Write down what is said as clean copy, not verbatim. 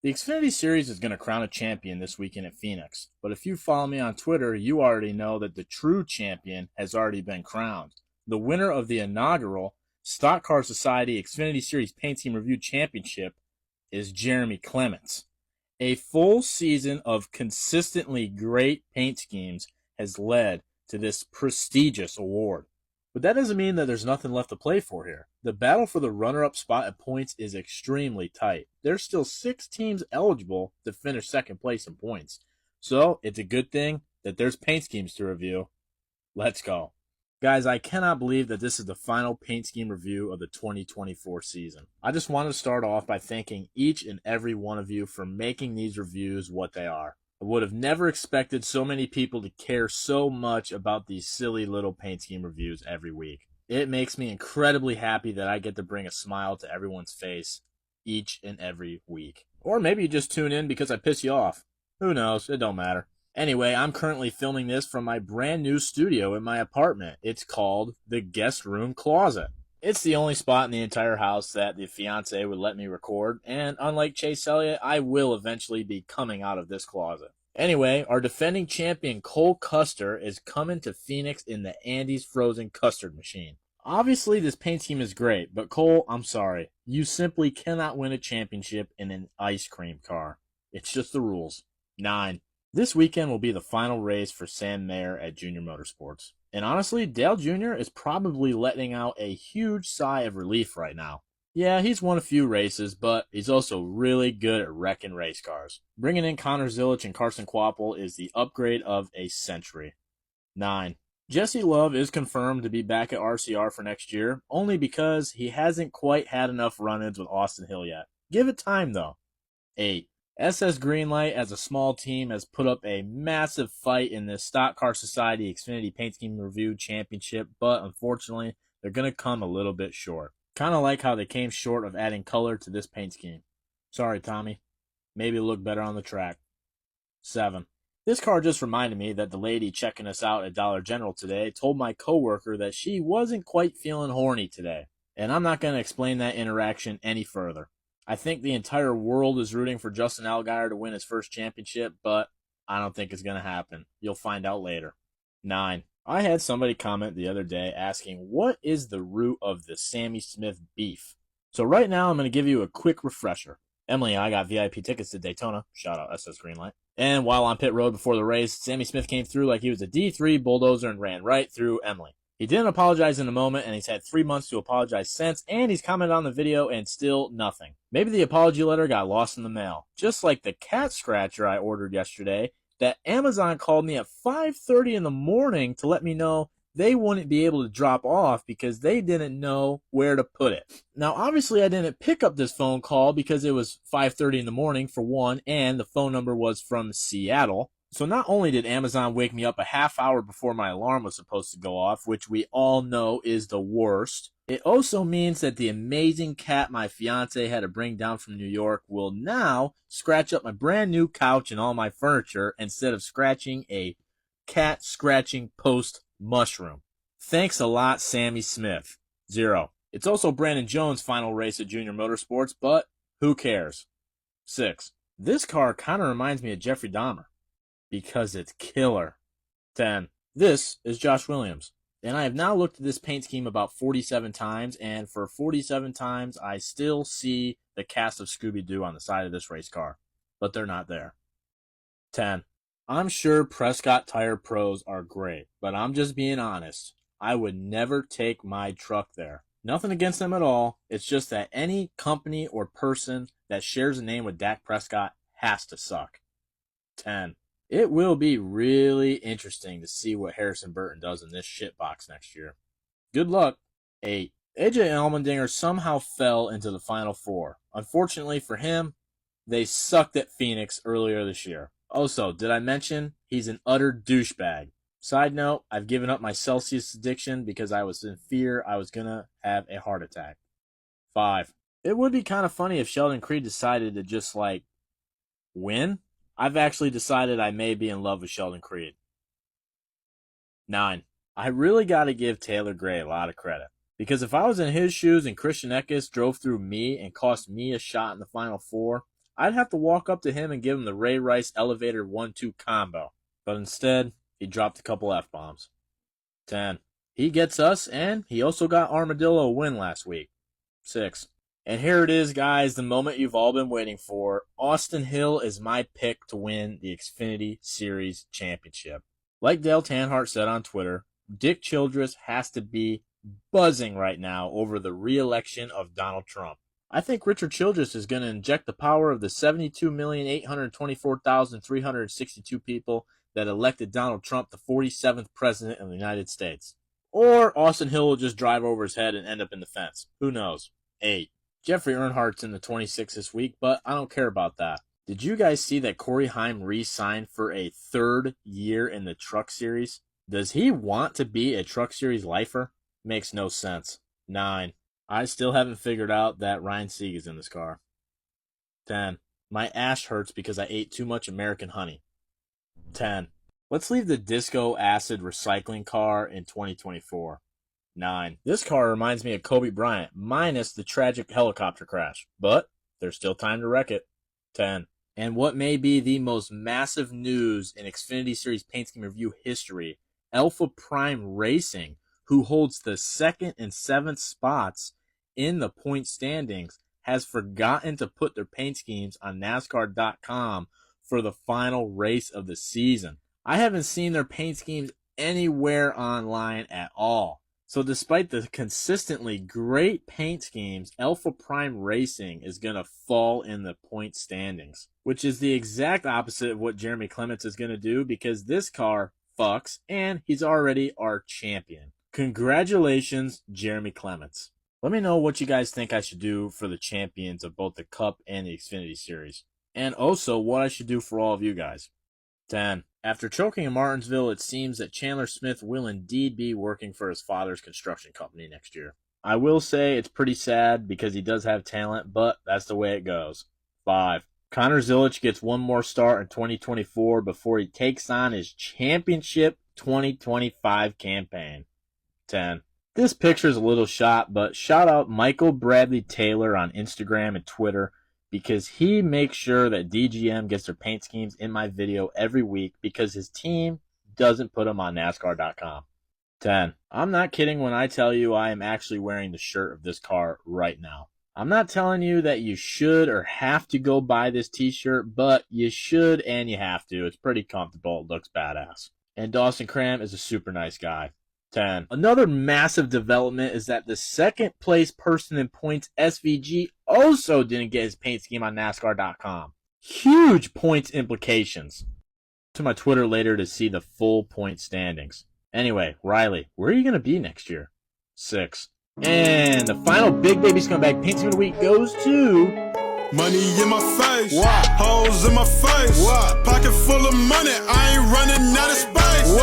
The Xfinity Series is going to crown a champion this weekend at Phoenix, but if you follow me on Twitter, you already know that the true champion has already been crowned. The winner of the inaugural Stock Car Society Xfinity Series Paint Scheme Review Championship is Jeremy Clements. A full season of consistently great paint schemes has led to this prestigious award. But that doesn't mean that there's nothing left to play for here. The battle for the runner-up spot at points is extremely tight. There's still 6 teams eligible to finish second place in points. So it's a good thing that there's paint schemes to review. Let's go. Guys, I cannot believe that this is the final paint scheme review of the 2024 season. I just want to start off by thanking each and every one of you for making these reviews what they are. I would have never expected so many people to care so much about these silly little paint scheme reviews every week. It makes me incredibly happy that I get to bring a smile to everyone's face each and every week. Or maybe you just tune in because I piss you off. Who knows? It don't matter. Anyway, I'm currently filming this from my brand new studio in my apartment. It's called the Guest Room Closet. It's the only spot in the entire house that the fiance would let me record, and unlike Chase Elliott, I will eventually be coming out of this closet. Anyway, our defending champion Cole Custer is coming to Phoenix in the Andes Frozen Custard Machine. Obviously, this paint scheme is great, but Cole, I'm sorry. You simply cannot win a championship in an ice cream car. It's just the rules. 9. This weekend will be the final race for Sam Mayer at Junior Motorsports. And honestly, Dale Jr. is probably letting out a huge sigh of relief right now. Yeah, he's won a few races, but he's also really good at wrecking race cars. Bringing in Connor Zilic and Carson Kvapil is the upgrade of a century. 9. Jesse Love is confirmed to be back at RCR for next year, only because he hasn't quite had enough run-ins with Austin Hill yet. Give it time, though. 8. SS Greenlight, as a small team, has put up a massive fight in this Stock Car Society Xfinity Paint Scheme Review Championship, but unfortunately, they're going to come a little bit short. Kind of like how they came short of adding color to this paint scheme. Sorry, Tommy. Maybe it'll look better on the track. 7. This car just reminded me that the lady checking us out at Dollar General today told my coworker that she wasn't quite feeling horny today. And I'm not going to explain that interaction any further. I think the entire world is rooting for Justin Allgaier to win his first championship, but I don't think it's going to happen. You'll find out later. 9. I had somebody comment the other day asking, what is the root of the Sammy Smith beef? So right now, I'm going to give you a quick refresher. Emily and I got VIP tickets to Daytona. Shout out SS Greenlight. And while on pit road before the race, Sammy Smith came through like he was a D3 bulldozer and ran right through Emily. He didn't apologize in the moment, and he's had 3 months to apologize since, and he's commented on the video, and still nothing. Maybe the apology letter got lost in the mail. Just like the cat scratcher I ordered yesterday, that Amazon called me at 5:30 in the morning to let me know they wouldn't be able to drop off because they didn't know where to put it. Now, obviously, I didn't pick up this phone call because it was 5:30 in the morning, for one, and the phone number was from Seattle. So not only did Amazon wake me up a half hour before my alarm was supposed to go off, which we all know is the worst, it also means that the amazing cat my fiance had to bring down from New York will now scratch up my brand new couch and all my furniture instead of scratching a cat scratching post mushroom. Thanks a lot, Sammy Smith. 0. It's also Brandon Jones' final race at Junior Motorsports, but who cares? 6. This car kind of reminds me of Jeffrey Dahmer, because it's killer. 10. This is Josh Williams. And I have now looked at this paint scheme about 47 times, and for 47 times, I still see the cast of Scooby-Doo on the side of this race car. But they're not there. 10. I'm sure Prescott Tire Pros are great, but I'm just being honest. I would never take my truck there. Nothing against them at all. It's just that any company or person that shares a name with Dak Prescott has to suck. 10. It will be really interesting to see what Harrison Burton does in this shitbox next year. Good luck. 8. AJ Allmendinger somehow fell into the Final Four. Unfortunately for him, they sucked at Phoenix earlier this year. Also, did I mention he's an utter douchebag? Side note, I've given up my Celsius addiction because I was in fear I was going to have a heart attack. 5. It would be kind of funny if Sheldon Creed decided to just, win. I've actually decided I may be in love with Sheldon Creed. 9. I really got to give Taylor Gray a lot of credit. Because if I was in his shoes and Christian Eckes drove through me and cost me a shot in the Final Four, I'd have to walk up to him and give him the Ray Rice elevator 1-2 combo. But instead, he dropped a couple F-bombs. 10. He gets us, and he also got Armadillo a win last week. 6. And here it is, guys, the moment you've all been waiting for. Austin Hill is my pick to win the Xfinity Series Championship. Like Dale Earnhardt said on Twitter, Dick Childress has to be buzzing right now over the re-election of Donald Trump. I think Richard Childress is going to inject the power of the 72,824,362 people that elected Donald Trump the 47th president of the United States. Or Austin Hill will just drive over his head and end up in the fence. Who knows? 8. Jeffrey Earnhardt's in the 26 this week, but I don't care about that. Did you guys see that Corey Heim re-signed for a 3rd year in the Truck Series? Does he want to be a Truck Series lifer? Makes no sense. 9. I still haven't figured out that Ryan Sieg is in this car. 10. My ash hurts because I ate too much American honey. 10. Let's leave the disco acid recycling car in 2024. 9. This car reminds me of Kobe Bryant, minus the tragic helicopter crash. But there's still time to wreck it. 10. And what may be the most massive news in Xfinity Series Paint Scheme Review history, Alpha Prime Racing, who holds the 2nd and 7th spots in the point standings, has forgotten to put their paint schemes on NASCAR.com for the final race of the season. I haven't seen their paint schemes anywhere online at all. So despite the consistently great paint schemes, Alpha Prime Racing is going to fall in the point standings, which is the exact opposite of what Jeremy Clements is going to do, because this car fucks and he's already our champion. Congratulations, Jeremy Clements. Let me know what you guys think I should do for the champions of both the Cup and the Xfinity Series. And also what I should do for all of you guys. 10. After choking in Martinsville, it seems that Chandler Smith will indeed be working for his father's construction company next year. I will say it's pretty sad because he does have talent, but that's the way it goes. 5. Connor Zilisch gets one more start in 2024 before he takes on his championship 2025 campaign. 10. This picture is a little shot, but shout out Michael Bradley Taylor on Instagram and Twitter, because he makes sure that DGM gets their paint schemes in my video every week because his team doesn't put them on NASCAR.com. 10. I'm not kidding when I tell you I am actually wearing the shirt of this car right now. I'm not telling you that you should or have to go buy this t-shirt, but you should and you have to. It's pretty comfortable. It looks badass. And Dawson Cram is a super nice guy. 10. Another massive development is that the second place person in points, SVG, also didn't get his paint scheme on NASCAR.com. Huge points implications. To my Twitter later to see the full point standings. Anyway, Riley, where are you going to be next year? 6. And the final Big Baby Scumbag paint scheme of the week goes to... Money in my face, what? Hoes in my face, what? Pocket full of money, I ain't running out of space.